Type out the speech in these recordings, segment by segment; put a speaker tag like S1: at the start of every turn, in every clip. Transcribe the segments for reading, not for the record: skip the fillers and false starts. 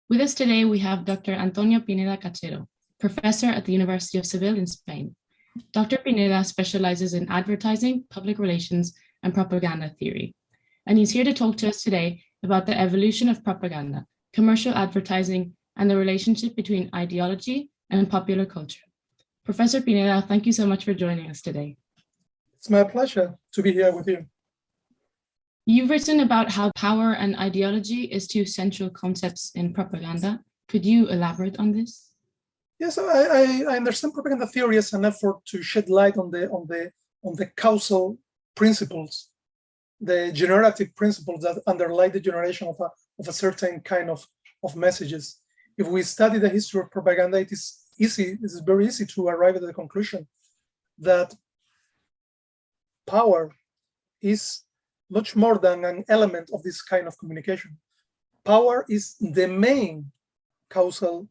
S1: With us today, we have Dr. Antonio Pineda Cachero, professor at the University of Seville in Spain. Dr. Pineda specializes in advertising, public relations, and propaganda theory. And he's here to talk to us today about the evolution of propaganda, commercial advertising, and the relationship between ideology and popular culture. Professor Pineda, thank you so much for joining us today.
S2: It's my pleasure to be here with you.
S1: You've written about how power and ideology is two central concepts in propaganda. Could you elaborate on this?
S2: Yes, I understand propaganda theory as an effort to shed light on the causal principles, the generative principles that underlie the generation of a certain kind of messages. If we study the history of propaganda, it is very easy to arrive at the conclusion that power is much more than an element of this kind of communication. Power is the main causal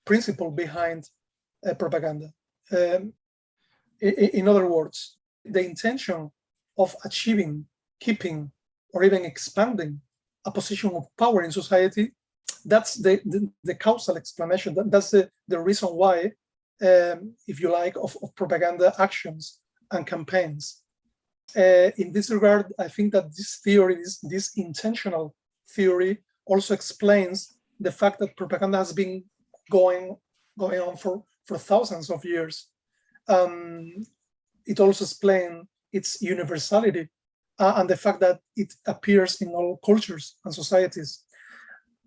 S2: principle behind propaganda. In other words, the intention of achieving, keeping, or even expanding a position of power in society, that's the causal explanation. That's the reason why, if you like, of propaganda actions and campaigns. In this regard, I think that this theory, this intentional theory, also explains the fact that propaganda has been going on for thousands of years. It also explains its universality and the fact that it appears in all cultures and societies.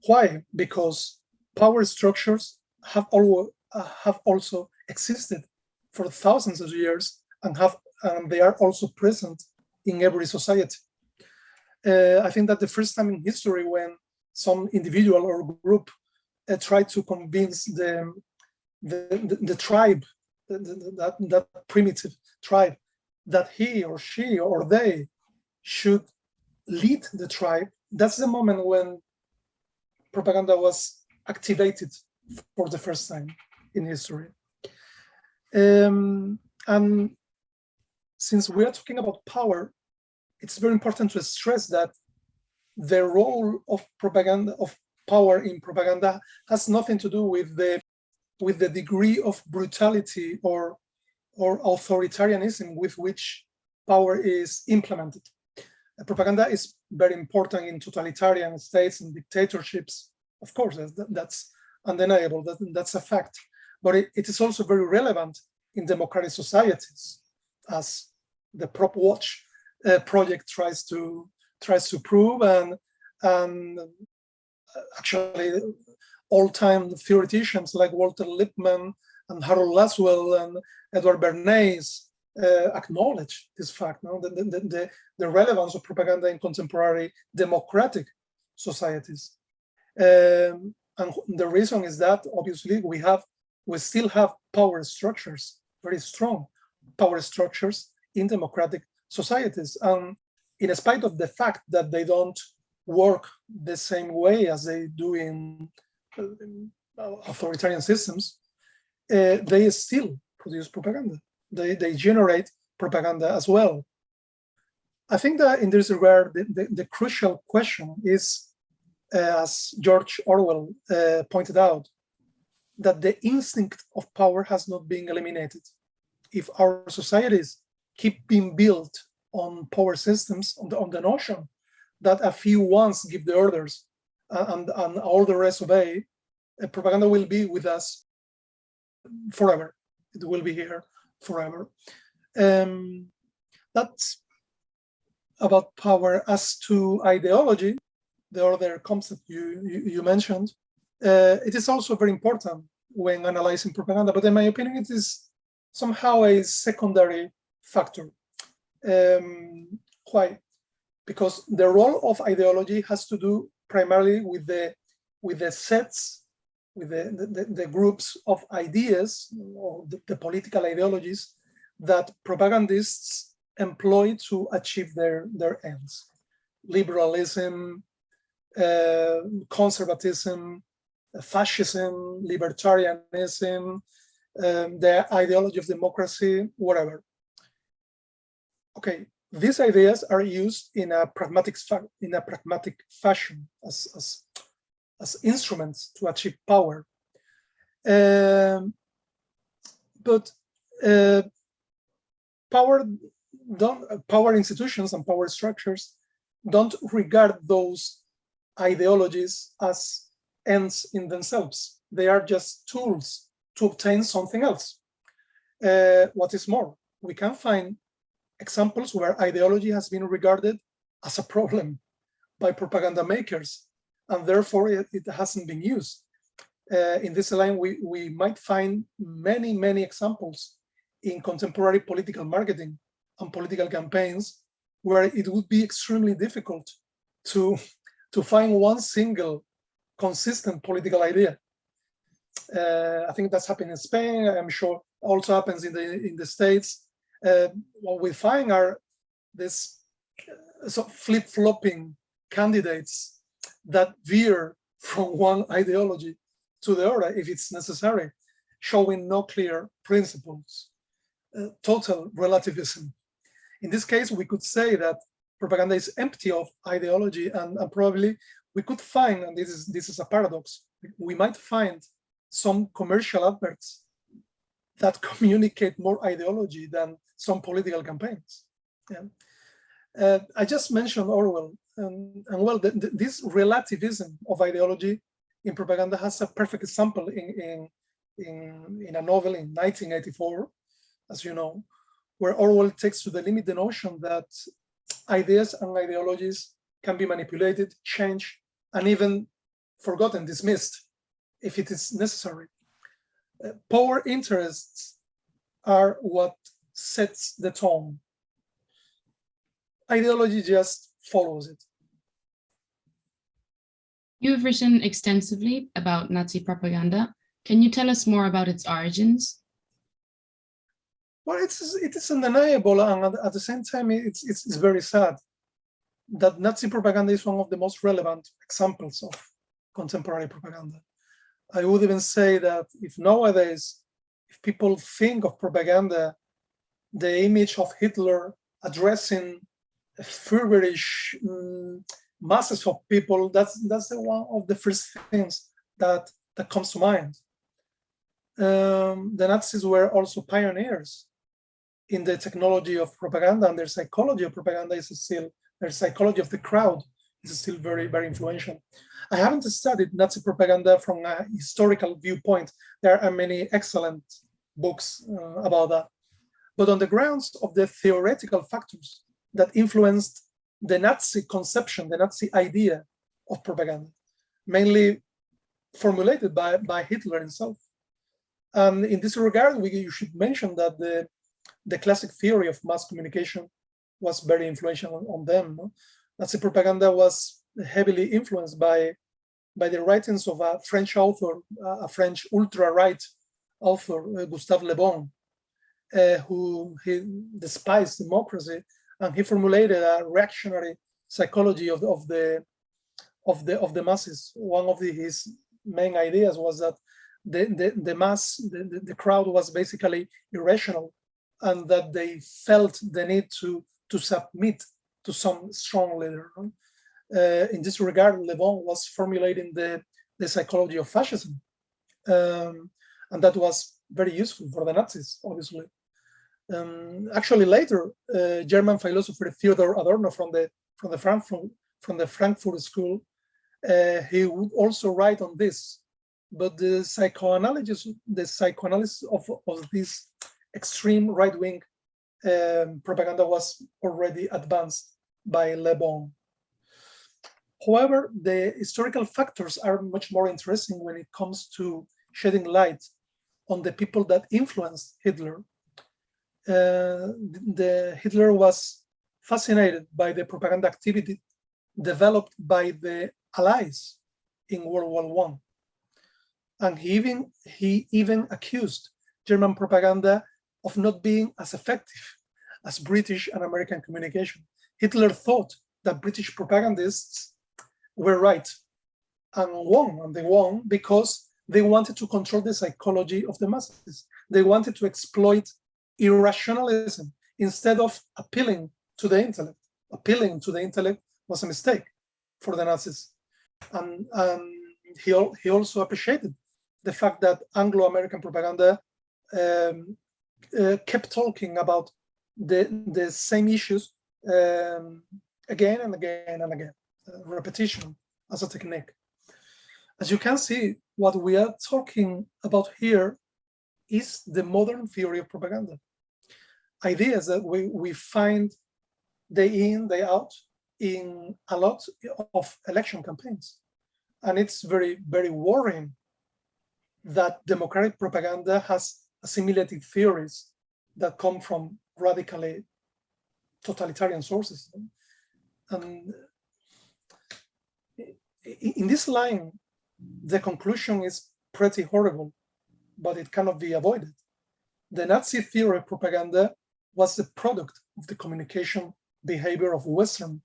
S2: Why? Because power structures have also existed for thousands of years and they are also present in every society. I think that the first time in history when some individual or group tried to convince the tribe, that primitive tribe, that he or she or they should lead the tribe, that's the moment when propaganda was activated for the first time in history. And since we are talking about power, it's very important to stress that the role of propaganda, of power in propaganda, has nothing to do with the degree of brutality or authoritarianism with which power is implemented. Propaganda is very important in totalitarian states and dictatorships. Of course, that's undeniable. That's a fact. But it is also very relevant in democratic societies, as the Propwatch Project tries to prove, and actually all-time theoreticians like Walter Lippmann and Harold Laswell and Edward Bernays acknowledge this fact, no? The relevance of propaganda in contemporary democratic societies. And the reason is that obviously we still have power structures, very strong power structures in democratic societies. And in spite of the fact that they don't work the same way as they do in authoritarian systems, they still produce propaganda. They generate propaganda as well. I think that in this regard, the crucial question is, as George Orwell pointed out, that the instinct of power has not been eliminated. If our societies keep being built on power systems, on the notion that a few ones give the orders and all the rest obey, propaganda will be with us forever. It will be here forever. That's about power. As to ideology, the other concept you mentioned, it is also very important when analyzing propaganda, but in my opinion, it is somehow a secondary factor. Why? Because the role of ideology has to do primarily with the sets, with the groups of ideas, or the political ideologies that propagandists employ to achieve their ends. Liberalism, conservatism, fascism, libertarianism, the ideology of democracy, whatever. Okay, these ideas are used in a pragmatic fashion, as as instruments to achieve power. But power institutions and power structures don't regard those ideologies as ends in themselves. They are just tools to obtain something else. What is more, we can find examples where ideology has been regarded as a problem by propaganda makers, and therefore it hasn't been used. In this line, we might find many examples in contemporary political marketing and political campaigns where it would be extremely difficult to find one single consistent political idea. I think that's happening in Spain. I'm sure also happens in the States. What we find are this flip-flopping candidates that veer from one ideology to the other if it's necessary, showing no clear principles, total relativism. In this case, we could say that propaganda is empty of ideology, and probably we could find, and this is a paradox, we might find some commercial adverts that communicate more ideology than some political campaigns. Yeah. I just mentioned Orwell, and well, this relativism of ideology in propaganda has a perfect example in a novel in 1984, as you know, where Orwell takes to the limit the notion that ideas and ideologies can be manipulated, changed, and even forgotten, dismissed, if it is necessary. Power interests are what sets the tone. Ideology just follows it.
S1: You have written extensively about Nazi propaganda. Can you tell us more about its origins?
S2: Well, it is undeniable, and at the same time, it's very sad that Nazi propaganda is one of the most relevant examples of contemporary propaganda. I would even say that if nowadays, if people think of propaganda, the image of Hitler addressing feverish masses of people, that's the one of the first things that comes to mind. The Nazis were also pioneers in the technology of propaganda, and their psychology of propaganda is still, their psychology of the crowd is still very, very influential. I haven't studied Nazi propaganda from a historical viewpoint. There are many excellent books about that. But on the grounds of the theoretical factors that influenced the Nazi conception, the Nazi idea of propaganda, mainly formulated by Hitler himself. And in this regard, you should mention that the classic theory of mass communication was very influential on them. Nazi propaganda was heavily influenced by the writings of a French author, a French ultra-right author, Gustave Le Bon, who he despised democracy, and he formulated a reactionary psychology of the masses. One of his main ideas was that the mass, the crowd was basically irrational, and that they felt the need to submit to some strong leader. In this regard, Le Bon was formulating the psychology of fascism, and that was very useful for the Nazis, obviously. Actually, later, German philosopher Theodor Adorno from the Frankfurt School, he would also write on this. But the psychoanalysis of this extreme right-wing propaganda was already advanced by Le Bon. However, the historical factors are much more interesting when it comes to shedding light on the people that influenced Hitler. Hitler was fascinated by the propaganda activity developed by the Allies in World War I. And he even accused German propaganda of not being as effective as British and American communication. Hitler thought that British propagandists were right and they won because they wanted to control the psychology of the masses. They wanted to exploit irrationalism instead of appealing to the intellect. Appealing to the intellect was a mistake for the Nazis. And he also appreciated the fact that Anglo-American propaganda kept talking about the same issues again and again and again, repetition as a technique. As you can see, what we are talking about here is the modern theory of propaganda. Ideas that we find day in, day out in a lot of election campaigns. And it's very, very worrying that democratic propaganda has assimilated theories that come from radically totalitarian sources. And in this line, the conclusion is pretty horrible, but it cannot be avoided. The Nazi theory of propaganda was the product of the communication behavior of Western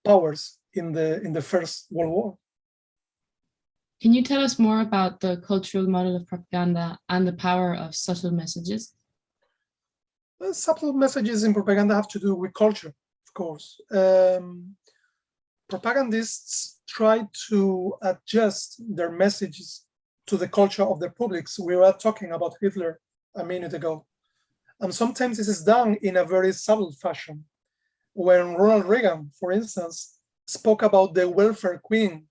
S2: powers in the First World War.
S1: Can you tell us more about the cultural model of propaganda and the power of subtle messages?
S2: Subtle messages in propaganda have to do with culture, of course. Propagandists try to adjust their messages to the culture of their publics. We were talking about Hitler a minute ago. And sometimes this is done in a very subtle fashion. When Ronald Reagan, for instance, spoke about the welfare queen,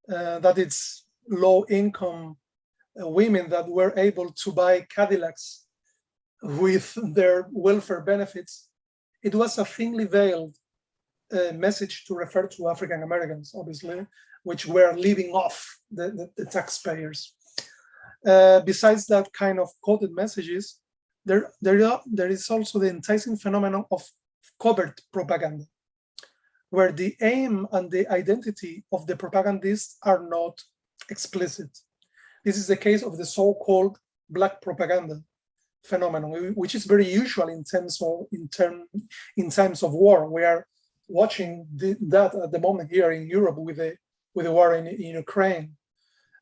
S2: that it's low-income women that were able to buy Cadillacs with their welfare benefits, it was a thinly veiled message to refer to African Americans, obviously, which were living off the taxpayers. Besides that kind of coded messages, there is also the enticing phenomenon of covert propaganda, where the aim and the identity of the propagandist are not explicit. This is the case of the so-called black propaganda phenomenon, which is very usual in times of war. We are watching that at the moment here in Europe with the war in Ukraine.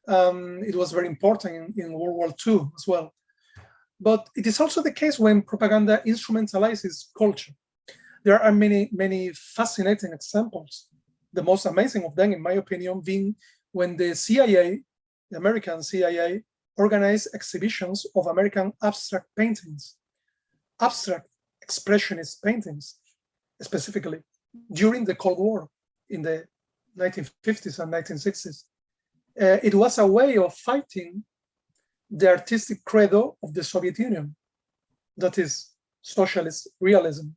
S2: It was very important in World War II as well. But it is also the case when propaganda instrumentalizes culture. There are many, many fascinating examples. The most amazing of them, in my opinion, being when the CIA, the American CIA, organized exhibitions of American abstract paintings, abstract expressionist paintings, specifically, during the Cold War in the 1950s and 1960s. It was a way of fighting the artistic credo of the Soviet Union, that is socialist realism.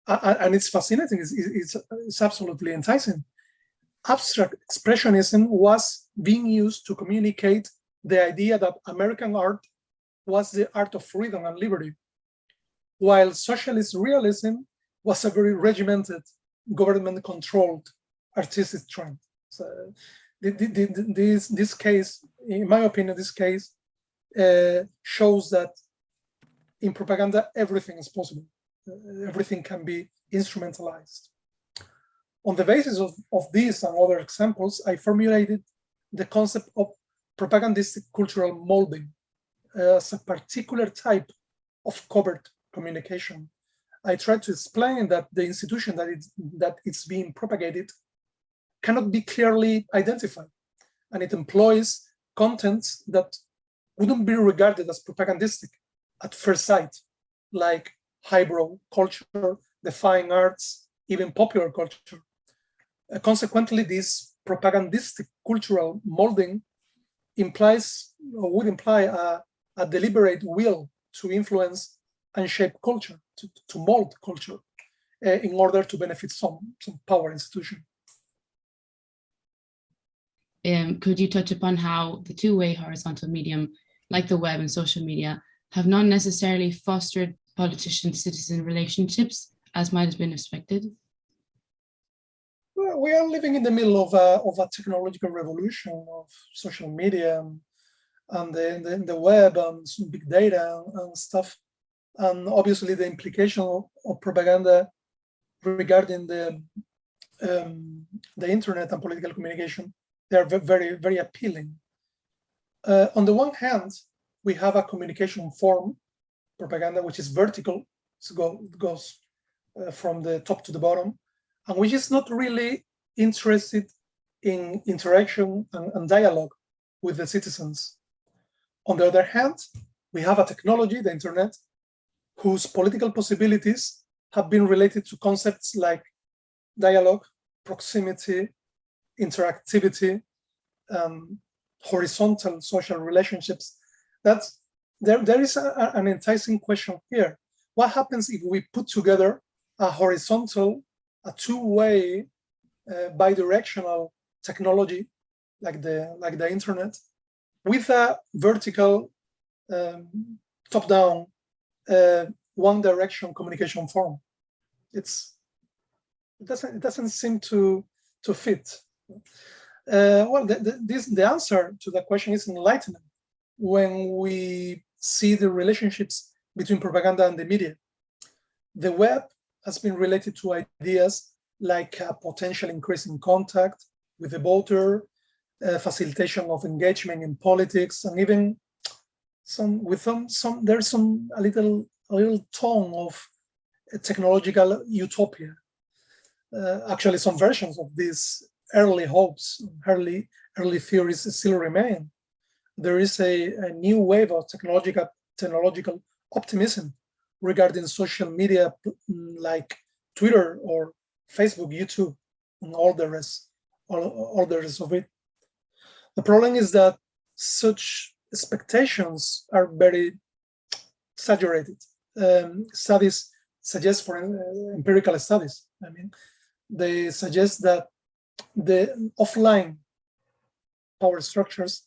S2: And it's fascinating, it's absolutely enticing. Abstract expressionism was being used to communicate the idea that American art was the art of freedom and liberty, while socialist realism was a very regimented, government-controlled artistic trend. So this case, in my opinion, this case shows that in propaganda, everything is possible. Everything can be instrumentalized. On the basis of these and other examples, I formulated the concept of propagandistic cultural molding as a particular type of covert communication. I tried to explain that the institution that it's being propagated cannot be clearly identified, and it employs contents that wouldn't be regarded as propagandistic at first sight, like highbrow culture, the fine arts, even popular culture. Consequently, this propagandistic cultural molding would imply a deliberate will to influence and shape culture, to mold culture in order to benefit some power institution.
S1: Could you touch upon how the two-way horizontal medium, like the web and social media, have not necessarily fostered politician-citizen relationships as might have been expected?
S2: Well, we are living in the middle of a technological revolution of social media and the web and big data and stuff. And obviously the implication of propaganda regarding the internet and political communication, they are very, very appealing. On the one hand, we have a communication form, propaganda, which is vertical, so it goes from the top to the bottom, and which is not really interested in interaction and dialogue with the citizens. On the other hand, we have a technology, the internet, whose political possibilities have been related to concepts like dialogue, proximity, interactivity, horizontal social relationships. That's there is an enticing question here. What happens if we put together a horizontal, a two-way, bidirectional technology like the internet with a vertical, top-down, one-direction communication form? It doesn't seem to fit. Well, the answer to that question is enlightenment when we see the relationships between propaganda and the media. The web has been related to ideas like a potential increase in contact with the voter, facilitation of engagement in politics, and even there's a little tone of a technological utopia. Actually, some versions of these early hopes, early theories still remain. There is a new wave of technological optimism regarding social media like Twitter or Facebook, YouTube, and all the rest of it. The problem is that such expectations are very exaggerated. Studies suggest, for empirical studies, I mean, they suggest that the offline power structures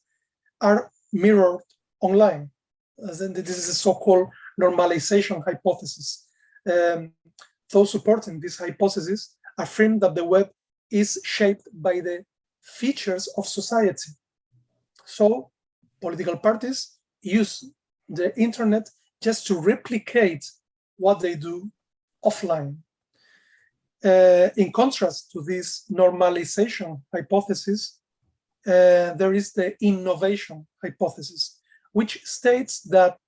S2: are mirrored online. This is a so-called normalization hypothesis. Those supporting this hypothesis affirm that the web is shaped by the features of society. So political parties use the internet just to replicate what they do offline. In contrast to this normalization hypothesis, there is the innovation hypothesis, which states that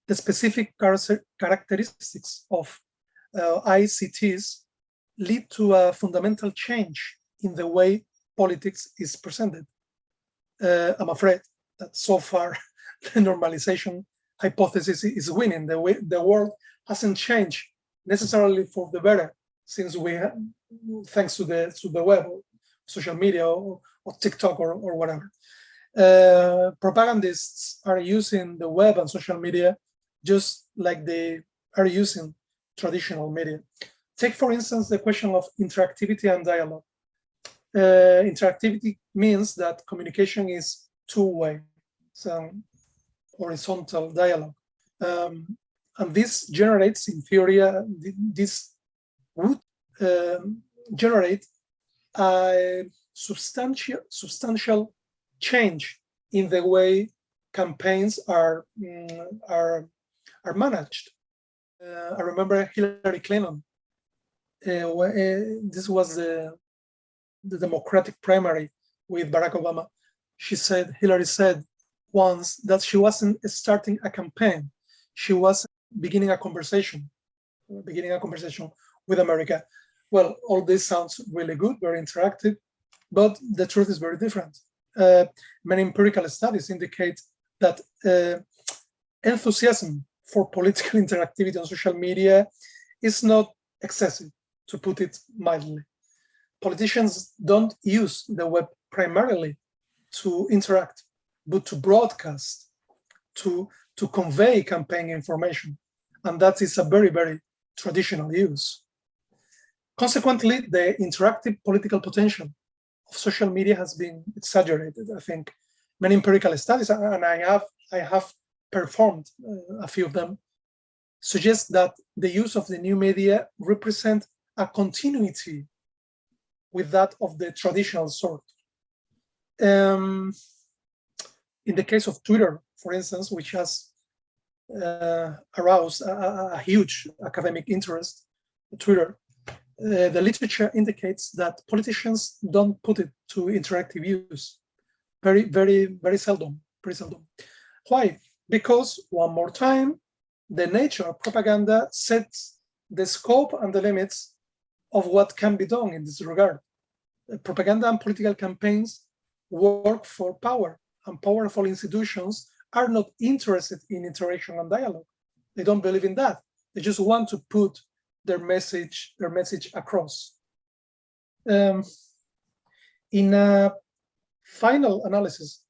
S2: the specific characteristics of ICTs lead to a fundamental change in the way politics is presented. I'm afraid that so far the normalization hypothesis is winning. The world hasn't changed necessarily for the better since thanks to the web, or social media, or TikTok, or whatever. Propagandists are using the web and social media just like they are using traditional media. Take, for instance, the question of interactivity and dialogue. Interactivity means that communication is two-way, so horizontal dialogue. And this generates, in theory, this would generate a substantial change in the way campaigns are managed. I remember Hillary Clinton. This was the Democratic primary with Barack Obama. Hillary said once that she wasn't starting a campaign. She was beginning a conversation with America. Well, all this sounds really good, very interactive, but the truth is very different. Many empirical studies indicate that enthusiasm for political interactivity on social media is not excessive, to put it mildly. Politicians don't use the web primarily to interact, but to broadcast, to convey campaign information. And that is a very, very traditional use. Consequently, the interactive political potential of social media has been exaggerated. I think many empirical studies, and I have performed a few of them, suggest that the use of the new media represent a continuity with that of the traditional sort. In the case of Twitter, for instance, which has aroused a huge academic interest, Twitter, the literature indicates that politicians don't put it to interactive use. Very seldom, pretty seldom. Why? Because, one more time, the nature of propaganda sets the scope and the limits of what can be done in this regard. propaganda and political campaigns work for power, and powerful institutions are not interested in interaction and dialogue. They don't believe in that. They just want to put their message across. In a final analysis,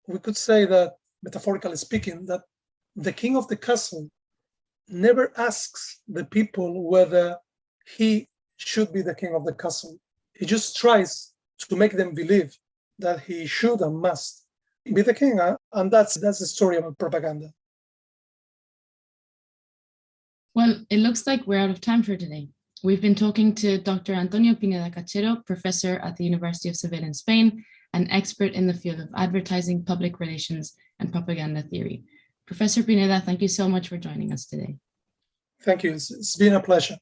S2: we could say that, metaphorically speaking, that the king of the castle never asks the people whether he should be the king of the castle. He just tries to make them believe that he should and must be the king, and that's the story about propaganda.
S1: Well, it looks like we're out of time for today. We've been talking to Dr. Antonio Pineda Cachero, professor at the University of Seville in Spain, an expert in the field of advertising, public relations, and propaganda theory. Professor Pineda, thank you so much for joining us today.
S2: Thank you. It's been a pleasure.